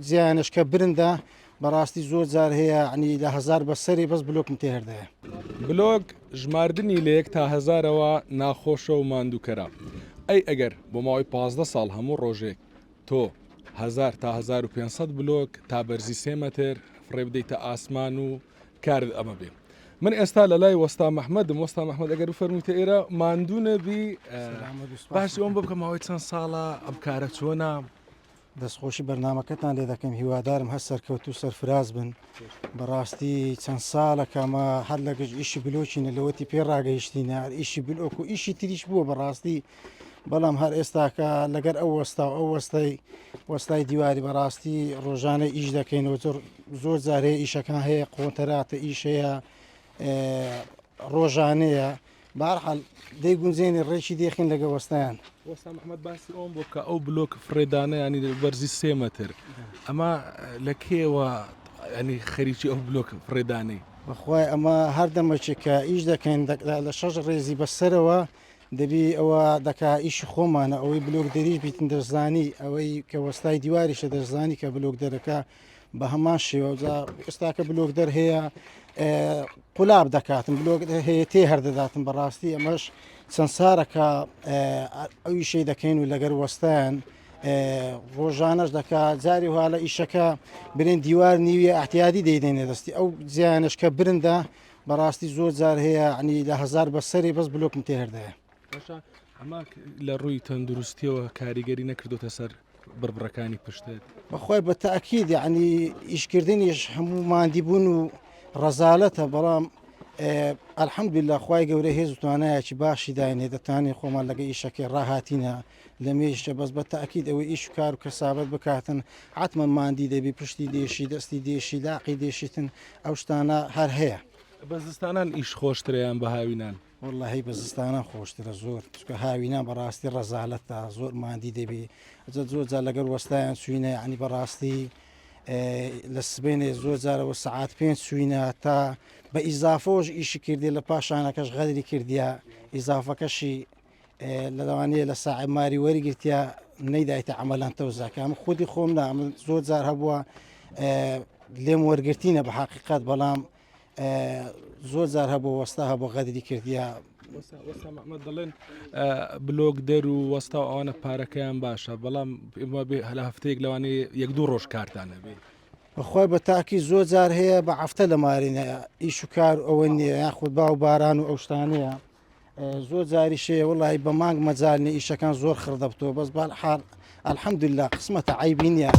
زیانش کە برندە بەڕاستی زۆر جار هەیە عنی لە هزار بەسەری بەس بلۆکم تێهردەیە. بلۆگ ژماردنی لە 1 تا 1000ەوە ناخۆشە و ماندووکەرە. ئەی ئەگەر بۆ ماوەی 15 ساڵ هەموو ڕۆژێک تۆ 1000 تا 1500 بلۆگ تا بەرزی 3 مەتر فڕێ بدەیتە ئاسمان و کارت ئەمە بێ. من ئێستا لە لای وەستا مەحمەدم. وەستا مەحمەد ئەگەر بفەرموویتە ئێرە ماندوو نەبی باسی ئەوم بکە ماوەی چەند ساڵە ئەم کارە چۆنە؟ دەستخۆشی بەرنمەکەتان لێ دەکەم، هیوادارم هەر سەرکەوت و سەرفراز بن. بەڕاستی چەند ساڵەکەمە هەر لەگەشت ئیشی بلۆچینە لەوەتی پێ ڕاگەیشتینە ئیشی بلۆک و ئیشی تریش بووە بەڕاستی، بەڵام هەر ئێستاکە لەگەر ئەو وەستا و ئەو وەستای دیواری بەڕاستی ڕۆژانە ئیش دەکەینەوە. زۆر جارەیە ئیشەکان هەیە، قۆنتەراتە ئیش هەیە، ڕۆژانەیە، بەهەرحاڵ دەیگونجێنێ ڕێکی دێخین لەگە وەستایان. وەستا مەحمەد باسی ئەوم بۆ کە ئەو بلۆک فڕێدانە ینی بەرزی 3 مەتر ئەمە لە کێوە ینی خەریکی ئەو بلۆک فڕێدانەی؟ بەخوای ئەمە هەردەمەچێک کە ئیش دەکەین لە 6 ڕێزی بەسەرەوە دەبی ئەوە دەکا ئیشی خۆمانە، ئەوەی بلۆک دەریش بیتن دەرزانی، ئەوەی کە وەستای دیواریشە دەرزانی کە بلۆک دەرەکە بە هەمان شێوە. ئێستاکە بلۆک دەر هەیە قولاب دەکاتن، بلۆک هەیە تێ هەردەداتن. بەڕاستی ئەمەش چەند سارەکە ئەویشەی دەکەین و لەگەر وەستایان ڕۆژانەش دەکات. جاری هەڵە ئیشەکە برێن دیوار نیویە ئاحتیادی دەیدێنێ دەستی ئەو زیانش کە برندە بەڕاستی زۆر جار هەیە عنی لە هزار بەسەری بەس بلۆکم تێهردەیە. ئەمە لە ڕووی تەندروستیەوە کاریگەری نەکردوتە سەر بربڕەکانی پشتێت؟ بەخوای بە تەئەکید عنی ئیشکردنیش هەموو ماندیبوون و ڕەزالەتە، بەڵام ئەلحەمدولیلا خوای گەورە هێز و توانایەکی باشی داینێ دەتوانێت خۆمان لەگە ئیشەکەی ڕاهاتینە لە مێژە. بەس بە تەئەکید ئەوەی ئیش و کار و کەسابەت بکاتن حتممە ماندی دەبی، پشتی دێشی، دەستی دێشی، لاقی دێشیتن، ئەو شتانە هەر هەیە. بە زستانان ئیش خۆشتریان بە هاوینان؟ وەڵڵاهی بە زستانان خۆشترە زۆر، چکە هاوینان بەڕاستی ڕەزالەتە زۆر ماندی دەبی. زۆر جار لەگەر وەستایان سوینە عنی بەڕاستی لە سبێنێ زۆر جارەوە سەعات 5 سوینە تا بە ئیزافۆش ئیشی کردی، لە پاشانەکەش غەدری کردیا ئیزافەکەشی لەوانەیە لە ساعی ماری وەرگرتیا نەیدایتە عملان تەوزاکە. ئەمە خودی خۆم نامن زۆر جار هەبووە لێم وەرگرتینە بە حقیقەت، بەڵام زۆر جار هەبوو وەستا هەبوو غەدری کردیا. وەستا مەحمەد دەڵێن بلۆگ دەر و وەستا و ئەوانە پارەکەیان باشە، بەڵام لە هەفتەیەک لەوانەیە 1-2 ڕۆژ کارتانە بێ. بەخوای بە تاکی زۆر جار هەیە بە هەفتە لە مارینە ئیش و کار ئەوە نییە، یاخود با و باران و ئەو شتانەیە. زۆر جاری شەیە وڵی بە مانگ مەجالنی ئیشەکان زۆر خردەبتەوە، بەس بەحاڵ ئەلحەمدولیلا قسمەتە عیبی نییە.